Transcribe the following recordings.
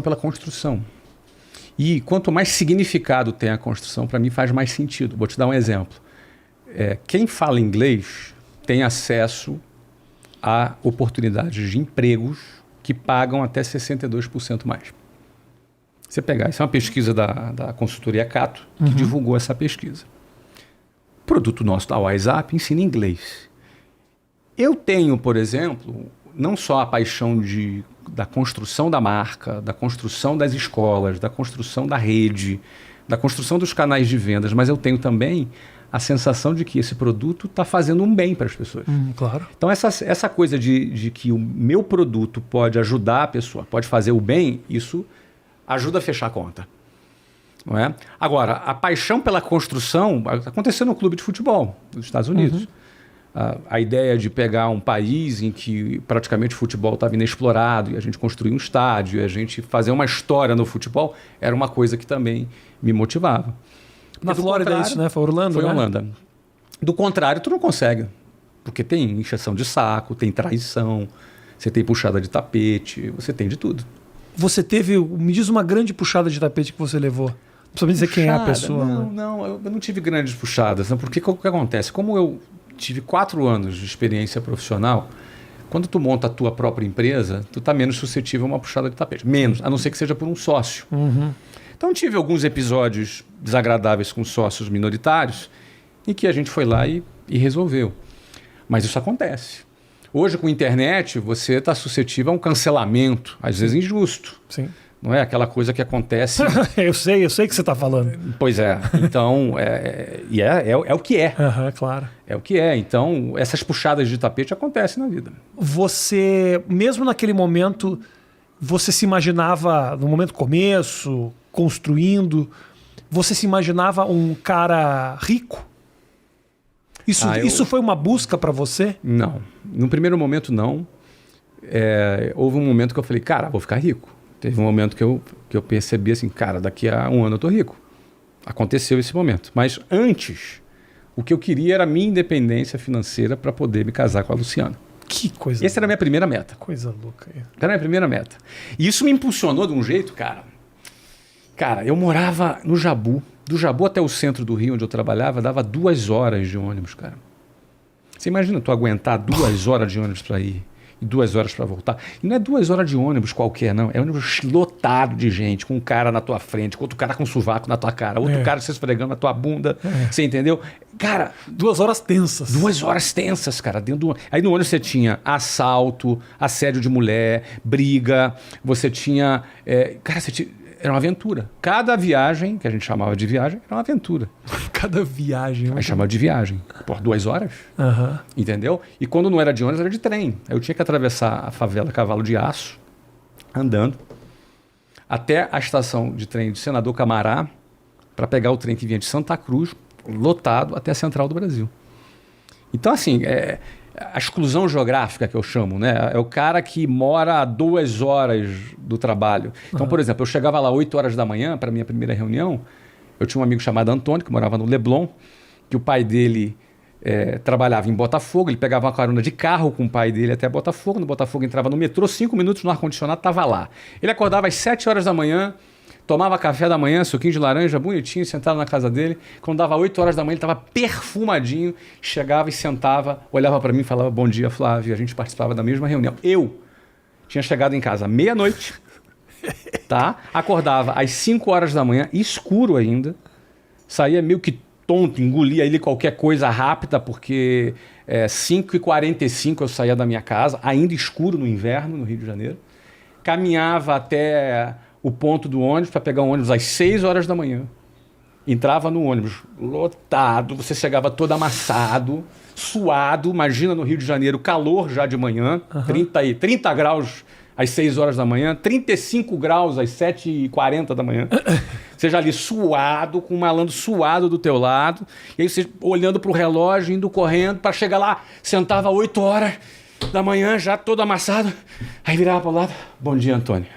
pela construção. E quanto mais significado tem a construção, para mim faz mais sentido. Vou te dar um exemplo. Quem fala inglês tem acesso a oportunidades de empregos que pagam até 62% mais. Você pegar, isso é uma pesquisa da consultoria Cato, que divulgou essa pesquisa. O produto nosso da WhatsApp ensina inglês. Eu tenho, por exemplo, não só a paixão da construção da marca, da construção das escolas, da construção da rede, da construção dos canais de vendas, mas eu tenho também a sensação de que esse produto está fazendo um bem para as pessoas. Claro. Então, essa coisa de que o meu produto pode ajudar a pessoa, pode fazer o bem, isso ajuda a fechar a conta. Não é? Agora, a paixão pela construção aconteceu no clube de futebol dos Estados Unidos. A ideia de pegar um país em que praticamente o futebol estava inexplorado e a gente construir um estádio, e a gente fazer uma história no futebol, era uma coisa que também me motivava. Na Flórida é isso, né? Foi Orlando, Foi né? Orlando. Do contrário, tu não consegue. Porque tem encheção de saco, tem traição, você tem puxada de tapete, você tem de tudo. Você teve... Me diz uma grande puxada de tapete que você levou. Não precisa me dizer quem é a pessoa. Não, eu não tive grandes puxadas. Não, porque o que acontece? Como eu tive 4 anos de experiência profissional, quando tu monta a tua própria empresa, tu tá menos suscetível a uma puxada de tapete. Menos, a não ser que seja por um sócio. Então tive alguns episódios desagradáveis com sócios minoritários em que a gente foi lá e resolveu. Mas isso acontece. Hoje, com a internet, você está suscetível a um cancelamento, às vezes injusto. Sim. Não é aquela coisa que acontece... eu sei o que você está falando. Pois é. Então, é o que é. Claro. É o que é. Então, essas puxadas de tapete acontecem na vida. Você, mesmo naquele momento, você se imaginava, no momento começo, construindo, você se imaginava um cara rico? Isso foi uma busca para você? Não. No primeiro momento, não. Houve um momento que eu falei, cara, vou ficar rico. Teve um momento que eu percebi assim, cara, daqui a 1 ano eu tô rico. Aconteceu esse momento. Mas antes, o que eu queria era a minha independência financeira para poder me casar com a Luciana. Que coisa. Essa era a minha primeira meta. Coisa louca. Era a minha primeira meta. E isso me impulsionou de um jeito, cara. Cara, eu morava no Jabu. Do Jabu até o centro do Rio, onde eu trabalhava, dava 2 horas de ônibus, cara. Você imagina tu aguentar 2 horas de ônibus para ir e 2 horas para voltar? E não é 2 horas de ônibus qualquer, não. É ônibus lotado de gente, com um cara na tua frente, com outro cara com sovaco na tua cara, outro cara se esfregando na tua bunda. Você entendeu? Cara... 2 horas tensas. 2 horas tensas, cara. Aí no ônibus você tinha assalto, assédio de mulher, briga, você tinha... Cara, era uma aventura. Cada viagem, que a gente chamava de viagem, era uma aventura. Cada viagem. Aí chamava de viagem. Por 2 horas. Entendeu? E quando não era de ônibus, era de trem. Aí eu tinha que atravessar a favela Cavalo de Aço, andando, até a estação de trem de Senador Camará, para pegar o trem que vinha de Santa Cruz, lotado, até a Central do Brasil. Então, assim, a exclusão geográfica que eu chamo, né? É o cara que mora a 2 horas do trabalho. Então, por exemplo, eu chegava lá 8 horas da manhã para minha primeira reunião. Eu tinha um amigo chamado Antônio, que morava no Leblon, que o pai dele trabalhava em Botafogo. Ele pegava uma carona de carro com o pai dele até Botafogo. No Botafogo entrava no metrô, 5 minutos no ar-condicionado, estava lá. Ele acordava às 7 horas da manhã, tomava café da manhã, suquinho de laranja, bonitinho, sentado na casa dele. Quando dava 8 horas da manhã, ele estava perfumadinho, chegava e sentava, olhava para mim e falava, bom dia, Flávio. A gente participava da mesma reunião. Eu tinha chegado em casa meia-noite, tá? Acordava às 5 horas da manhã, escuro ainda, saía meio que tonto, engolia ele qualquer coisa rápida, porque 5h45 eu saía da minha casa, ainda escuro no inverno, no Rio de Janeiro. Caminhava até o ponto do ônibus para pegar um ônibus às 6 horas da manhã. Entrava no ônibus lotado, você chegava todo amassado, suado. Imagina no Rio de Janeiro, calor já de manhã, 30 graus às 6 horas da manhã, 35 graus às 7h40 da manhã. Você já ali suado, com um malandro suado do teu lado, e aí você olhando para o relógio, indo correndo para chegar lá, sentava 8 horas da manhã, já todo amassado, aí virava para o lado, bom dia, Antônio.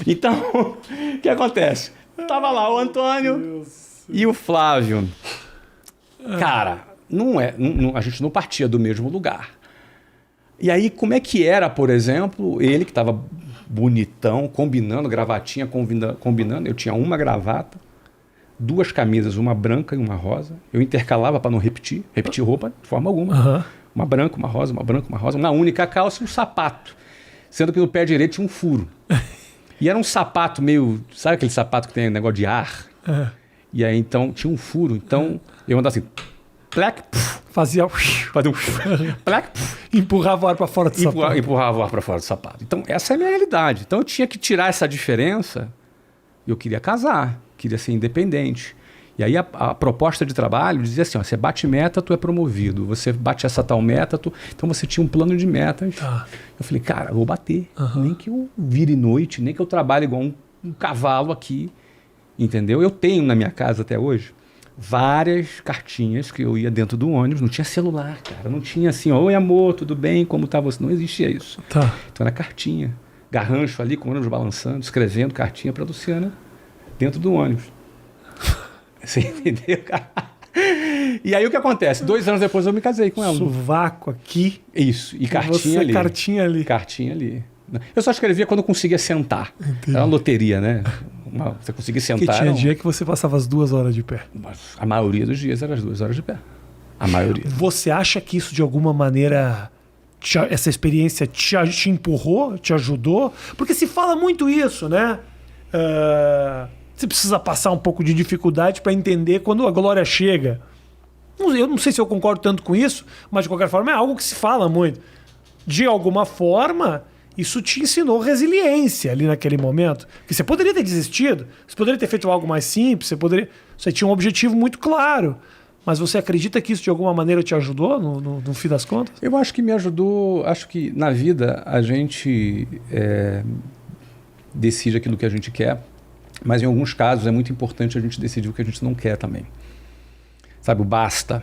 Então, o que acontece? Tava lá o Antônio e o Flávio. Cara, a gente não partia do mesmo lugar. E aí, como é que era, por exemplo, ele que estava bonitão, combinando, gravatinha, combinando. Eu tinha uma gravata, 2 camisas, uma branca e uma rosa. Eu intercalava para não repetir roupa de forma alguma. Uma branca, uma rosa, uma branca, uma rosa. Uma única calça e um sapato. Sendo que no pé direito tinha um furo. E era um sapato meio... Sabe aquele sapato que tem negócio de ar? E aí, então, tinha um furo. Então, eu andava assim... Plac, fazia um... Plac, empurrava o ar para fora do sapato. Empurrava o ar para fora do sapato. Então, essa é a minha realidade. Então, eu tinha que tirar essa diferença. Eu queria casar, queria ser independente. E aí, a proposta de trabalho dizia assim, ó, você bate meta, tu é promovido. Você bate essa tal meta, então você tinha um plano de metas. Eu falei, cara, eu vou bater. Nem que eu vire noite, nem que eu trabalhe igual um cavalo aqui. Entendeu? Eu tenho na minha casa até hoje várias cartinhas que eu ia dentro do ônibus. Não tinha celular, cara. Não tinha assim, oi amor, tudo bem? Como tá você? Não existia isso. Então era cartinha. Garrancho ali com o ônibus balançando, escrevendo cartinha para Luciana dentro do ônibus. Você entendeu, cara? E aí o que acontece? 2 anos depois eu me casei com ela. Sovaco aqui. Isso. E cartinha ali. Cartinha ali. Cartinha ali. Eu só escrevia quando eu conseguia sentar. Entendi. Era uma loteria, né? Você conseguia sentar. Porque tinha dia que você passava as 2 horas de pé. A maioria dos dias era as 2 horas de pé. A maioria. Você acha que isso de alguma maneira, essa experiência te empurrou, te ajudou? Porque se fala muito isso, né? Você precisa passar um pouco de dificuldade para entender quando a glória chega. Eu não sei se eu concordo tanto com isso, mas de qualquer forma é algo que se fala muito. De alguma forma, isso te ensinou resiliência ali naquele momento. Porque você poderia ter desistido, você poderia ter feito algo mais simples, você tinha um objetivo muito claro. Mas você acredita que isso de alguma maneira te ajudou no fim das contas? Eu acho que me ajudou. Acho que na vida a gente decide aquilo que a gente quer. Mas em alguns casos é muito importante a gente decidir o que a gente não quer também. Sabe, o basta.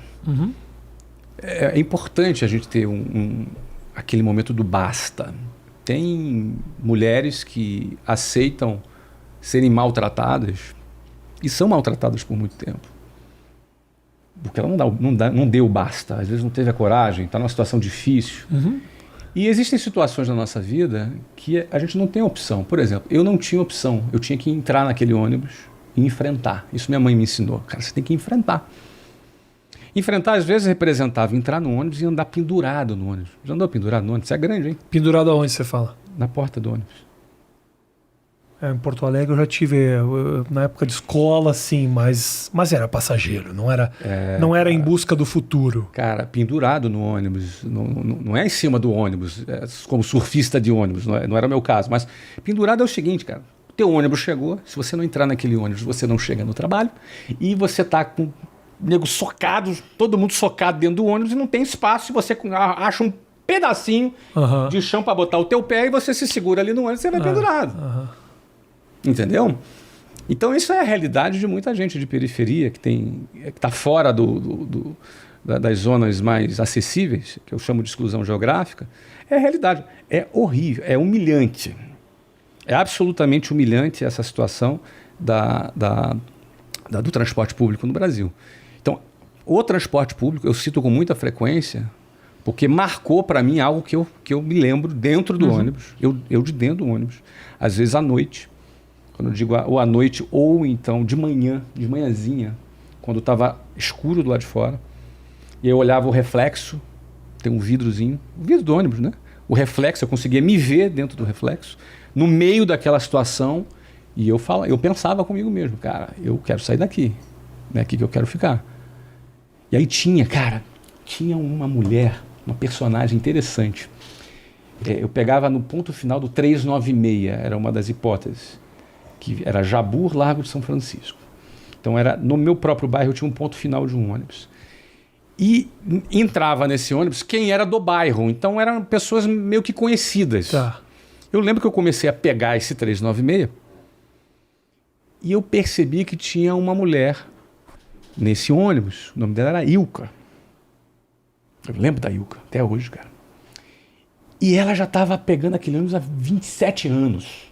É importante a gente ter aquele momento do basta. Tem mulheres que aceitam serem maltratadas e são maltratadas por muito tempo. Porque ela não deu o basta. Às vezes não teve a coragem, está numa situação difícil. E existem situações na nossa vida que a gente não tem opção. Por exemplo, eu não tinha opção. Eu tinha que entrar naquele ônibus e enfrentar. Isso minha mãe me ensinou. Cara, você tem que enfrentar. Enfrentar, às vezes, representava entrar no ônibus e andar pendurado no ônibus. Já andou pendurado no ônibus? Isso é grande, hein? Pendurado aonde você fala? Na porta do ônibus. Em Porto Alegre eu já tive, na época de escola, sim, mas era passageiro, não era em busca do futuro. Cara, pendurado no ônibus, não é em cima do ônibus, como surfista de ônibus, não era o meu caso, mas pendurado é o seguinte, cara, o teu ônibus chegou, se você não entrar naquele ônibus, você não chega no trabalho, e você tá com o nego socado, todo mundo socado dentro do ônibus e não tem espaço, e você acha um pedacinho de chão para botar o teu pé e você se segura ali no ônibus e você vai pendurado. Entendeu? Então isso é a realidade de muita gente de periferia que está fora das zonas mais acessíveis, que eu chamo de exclusão geográfica. É a realidade. É horrível, é humilhante. É absolutamente humilhante essa situação do transporte público no Brasil. Então, o transporte público eu cito com muita frequência porque marcou para mim algo que eu me lembro dentro do ônibus. Eu de dentro do ônibus. Às vezes à noite. Quando eu digo ou à noite, ou então de manhãzinha, quando estava escuro do lado de fora, e eu olhava o reflexo, tem um vidrozinho, o vidro do ônibus, né? O reflexo, eu conseguia me ver dentro do reflexo, no meio daquela situação, e eu pensava comigo mesmo, cara, eu quero sair daqui, é aqui que eu quero ficar. E aí tinha uma mulher, uma personagem interessante. Eu pegava no ponto final do 396, era uma das hipóteses, que era Jabur, Largo de São Francisco. Então, no meu próprio bairro, eu tinha um ponto final de um ônibus. E entrava nesse ônibus quem era do bairro. Então, eram pessoas meio que conhecidas. Tá. Eu lembro que eu comecei a pegar esse 396 e eu percebi que tinha uma mulher nesse ônibus. O nome dela era Ilka. Eu lembro da Ilka, até hoje, cara. E ela já estava pegando aquele ônibus há 27 anos.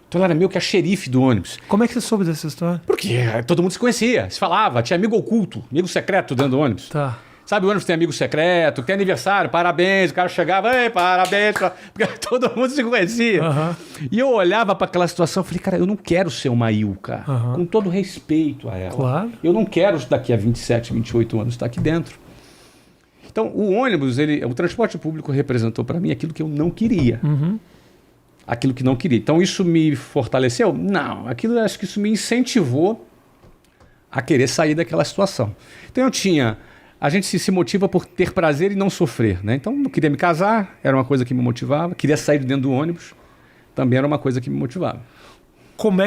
Então ela era meio que a xerife do ônibus. Como é que você soube dessa história? Porque todo mundo se conhecia, se falava, tinha amigo oculto, amigo secreto dentro do ônibus. Tá. Sabe, o ônibus tem amigo secreto, tem aniversário, parabéns, o cara chegava, ei, parabéns, porque todo mundo se conhecia. E eu olhava para aquela situação e falei, cara, eu não quero ser uma Ilka, com todo respeito a ela. Claro. Eu não quero daqui a 27, 28 anos estar aqui dentro. Então, o ônibus, o transporte público representou para mim aquilo que eu não queria. Aquilo que não queria. Então, isso me fortaleceu? Não. Acho que isso me incentivou a querer sair daquela situação. Então, a gente se motiva por ter prazer e não sofrer, né? Então, não queria me casar, era uma coisa que me motivava. Queria sair de dentro do ônibus, também era uma coisa que me motivava. Como é